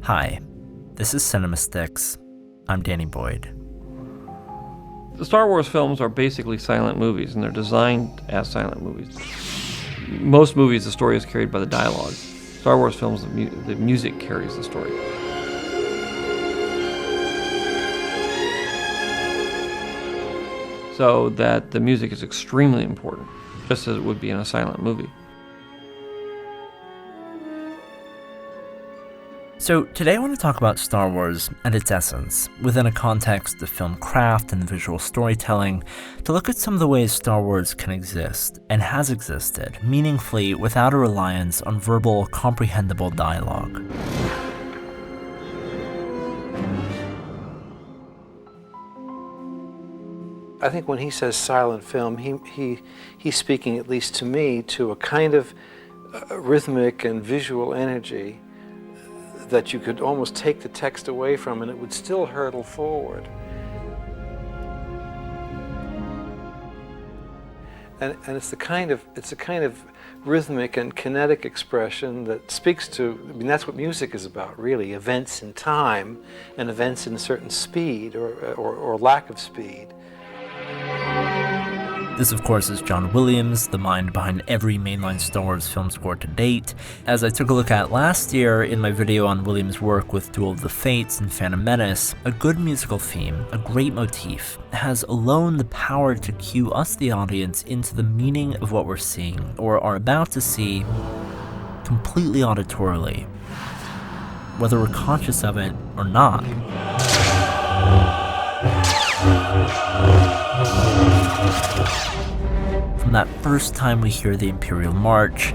Hi, this is CinemaStix. I'm Danny Boyd. The Star Wars films are basically silent movies, and they're designed as silent movies. Most movies, the story is carried by the dialogue. Star Wars films, the music carries the story. So that the music is extremely important, just as it would be in a silent movie. So today I want to talk about Star Wars and its essence, within a context of film craft and visual storytelling, to look at some of the ways Star Wars can exist, and has existed, meaningfully without a reliance on verbal, comprehensible dialogue. I think when he says silent film, he's speaking, at least to me, to a kind of rhythmic and visual energy that you could almost take the text away from and it would still hurtle forward. And it's a kind of rhythmic and kinetic expression that speaks to, I mean, that's what music is about, really, events in time and events in a certain speed or lack of speed. This, of course, is John Williams, the mind behind every mainline Star Wars film score to date. As I took a look at last year in my video on Williams' work with Duel of the Fates and Phantom Menace, a good musical theme, a great motif, has alone the power to cue us, the audience, into the meaning of what we're seeing, or are about to see, completely auditorily, whether we're conscious of it or not. From that first time we hear the Imperial March,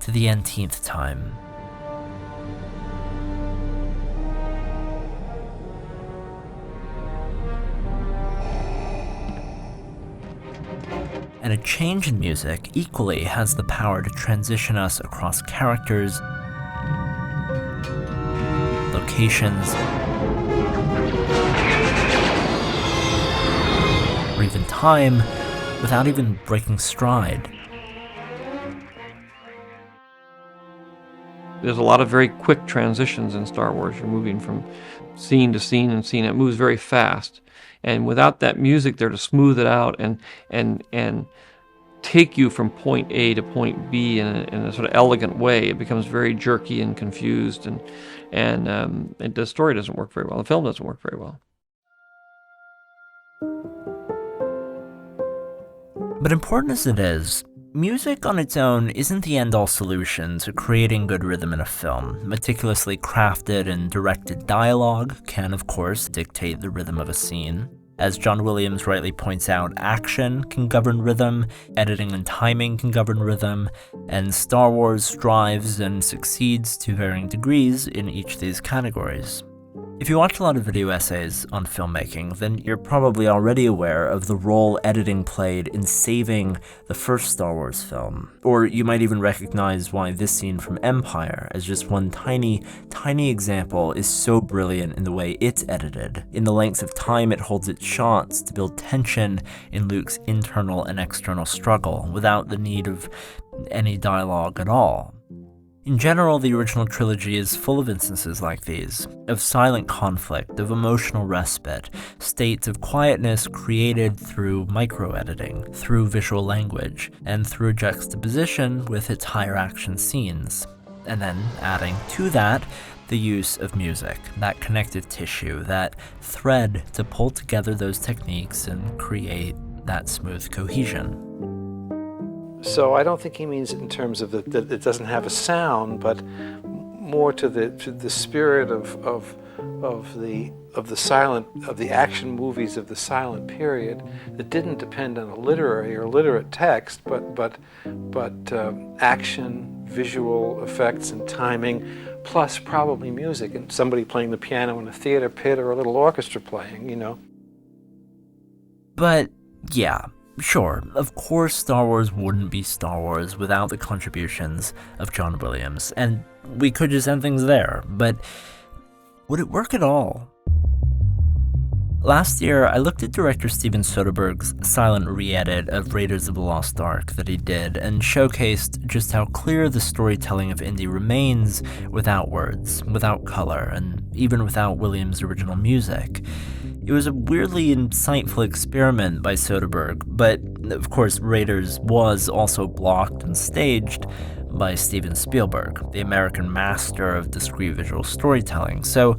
to the ntth time. And a change in music equally has the power to transition us across characters, locations, or even time, without even breaking stride. There's a lot of very quick transitions in Star Wars. You're moving from scene to scene and scene. It moves very fast. And without that music there to smooth it out and take you from point A to point B in a sort of elegant way, it becomes very jerky and confused, and the story doesn't work very well. The film doesn't work very well. But important as it is, music on its own isn't the end-all solution to creating good rhythm in a film. Meticulously crafted and directed dialogue can, of course, dictate the rhythm of a scene. As John Williams rightly points out, action can govern rhythm, editing and timing can govern rhythm, and Star Wars strives and succeeds to varying degrees in each of these categories. If you watch a lot of video essays on filmmaking, then you're probably already aware of the role editing played in saving the first Star Wars film. Or you might even recognize why this scene from Empire, as just one tiny example, is so brilliant in the way it's edited, in the length of time it holds its shots to build tension in Luke's internal and external struggle, without the need of any dialogue at all. In general, the original trilogy is full of instances like these, of silent conflict, of emotional respite, states of quietness created through micro-editing, through visual language, and through juxtaposition with its higher action scenes. And then, adding to that, the use of music, that connective tissue, that thread to pull together those techniques and create that smooth cohesion. So I don't think he means it in terms of that it doesn't have a sound, but more to the spirit of the action movies of the silent period that didn't depend on a literary or literate text, but action, visual effects, and timing, plus probably music and somebody playing the piano in a theater pit or a little orchestra playing, you know. But yeah. Sure, of course Star Wars wouldn't be Star Wars without the contributions of John Williams, and we could just end things there, but would it work at all? Last year, I looked at director Steven Soderbergh's silent re-edit of Raiders of the Lost Ark that he did and showcased just how clear the storytelling of Indy remains without words, without color, and even without Williams' original music. It was a weirdly insightful experiment by Soderbergh, but of course Raiders was also blocked and staged by Steven Spielberg, the American master of discrete visual storytelling. So,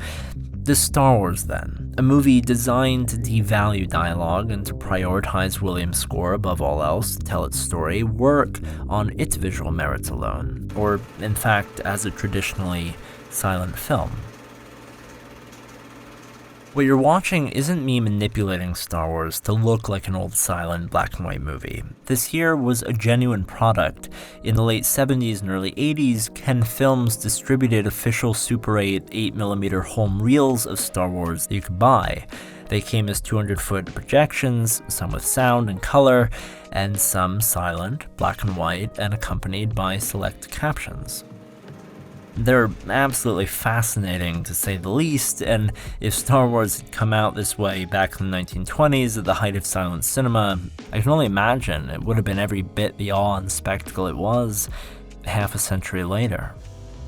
does Star Wars then, a movie designed to devalue dialogue and to prioritize Williams' score above all else to tell its story, work on its visual merits alone, or in fact as a traditionally silent film? What you're watching isn't me manipulating Star Wars to look like an old silent black and white movie. This here was a genuine product. In the late 70s and early 80s, Ken Films distributed official Super 8 8mm home reels of Star Wars that you could buy. They came as 200-foot projections, some with sound and color, and some silent, black and white, and accompanied by select captions. They're absolutely fascinating, to say the least, and if Star Wars had come out this way back in the 1920s at the height of silent cinema, I can only imagine it would have been every bit the awe and spectacle it was half a century later.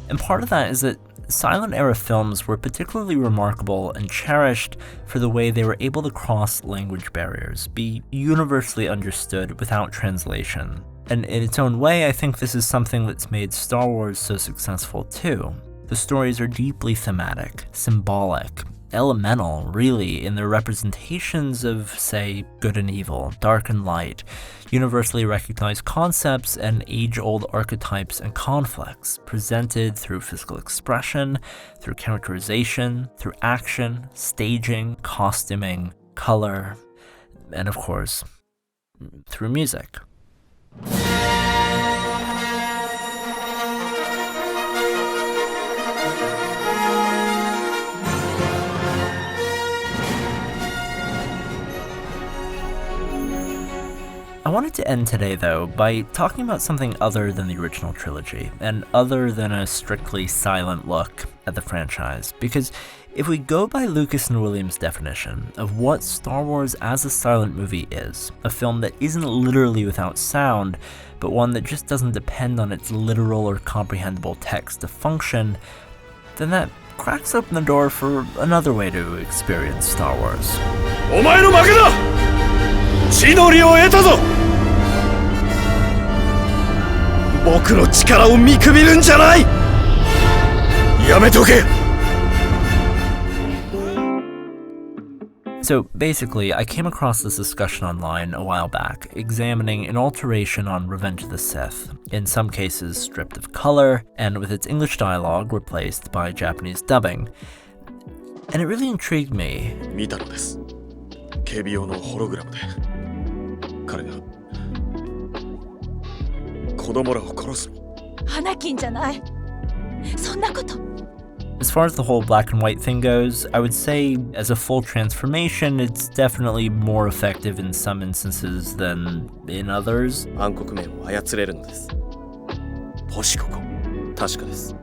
And part of that is that silent-era films were particularly remarkable and cherished for the way they were able to cross language barriers, be universally understood without translation. And in its own way, I think this is something that's made Star Wars so successful too. The stories are deeply thematic, symbolic, elemental, really, in their representations of, say, good and evil, dark and light, universally recognized concepts and age-old archetypes and conflicts, presented through physical expression, through characterization, through action, staging, costuming, color, and of course, through music. I wanted to end today, though, by talking about something other than the original trilogy, and other than a strictly silent look at the franchise, because if we go by Lucas and Williams' definition of what Star Wars as a silent movie is, a film that isn't literally without sound, but one that just doesn't depend on its literal or comprehensible text to function, then that cracks open the door for another way to experience Star Wars. お前の負けだ! 地の利を得たぞ! 僕の力を見くびるんじゃない! やめとけ! So basically, I came across this discussion online a while back, examining an alteration on Revenge of the Sith, in some cases stripped of color, and with its English dialogue replaced by Japanese dubbing. And it really intrigued me. 見たのです。警備用のホログラムで。彼が子供らを殺す。花金じゃない。そんなこと。As far as the whole black and white thing goes, I would say as a full transformation, it's definitely more effective in some instances than in others.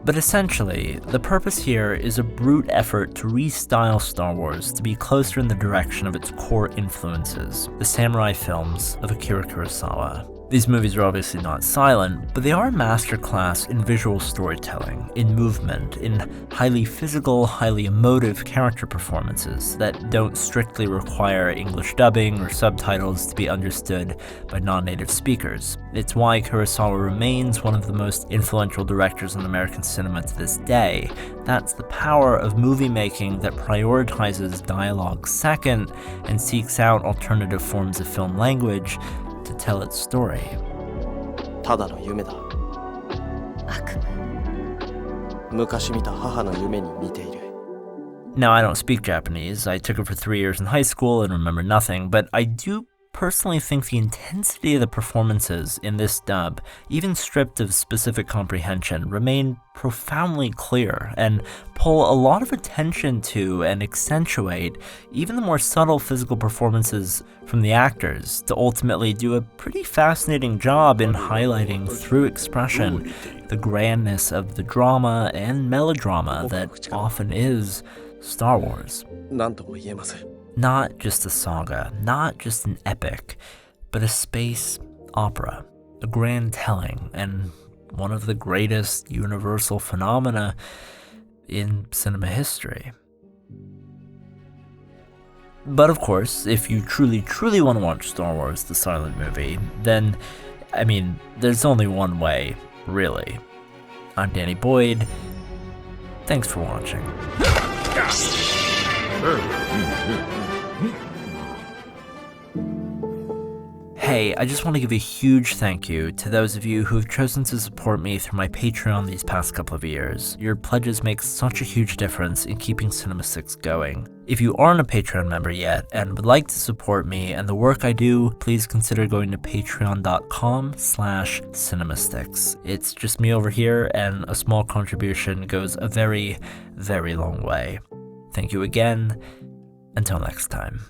But essentially, the purpose here is a brute effort to restyle Star Wars to be closer in the direction of its core influences, the samurai films of Akira Kurosawa. These movies are obviously not silent, but they are a masterclass in visual storytelling, in movement, in highly physical, highly emotive character performances that don't strictly require English dubbing or subtitles to be understood by non-native speakers. It's why Kurosawa remains one of the most influential directors in American cinema to this day. That's the power of movie making that prioritizes dialogue second and seeks out alternative forms of film language to tell its story. Now, I don't speak Japanese. I took it for 3 years in high school and remember nothing, but I do personally think the intensity of the performances in this dub, even stripped of specific comprehension, remain profoundly clear and pull a lot of attention to and accentuate even the more subtle physical performances from the actors to ultimately do a pretty fascinating job in highlighting through expression the grandness of the drama and melodrama that often is Star Wars. Not just a saga, not just an epic, but a space opera, a grand telling, and one of the greatest universal phenomena in cinema history. But of course, if you truly want to watch Star Wars the silent movie, then, there's only one way, really. I'm Danny Boyd. Thanks for watching. Hey, I just want to give a huge thank you to those of you who have chosen to support me through my Patreon these past couple of years. Your pledges make such a huge difference in keeping CinemaStix going. If you aren't a Patreon member yet and would like to support me and the work I do, please consider going to patreon.com/CinemaStix. It's just me over here, and a small contribution goes a very, very long way. Thank you again. Until next time.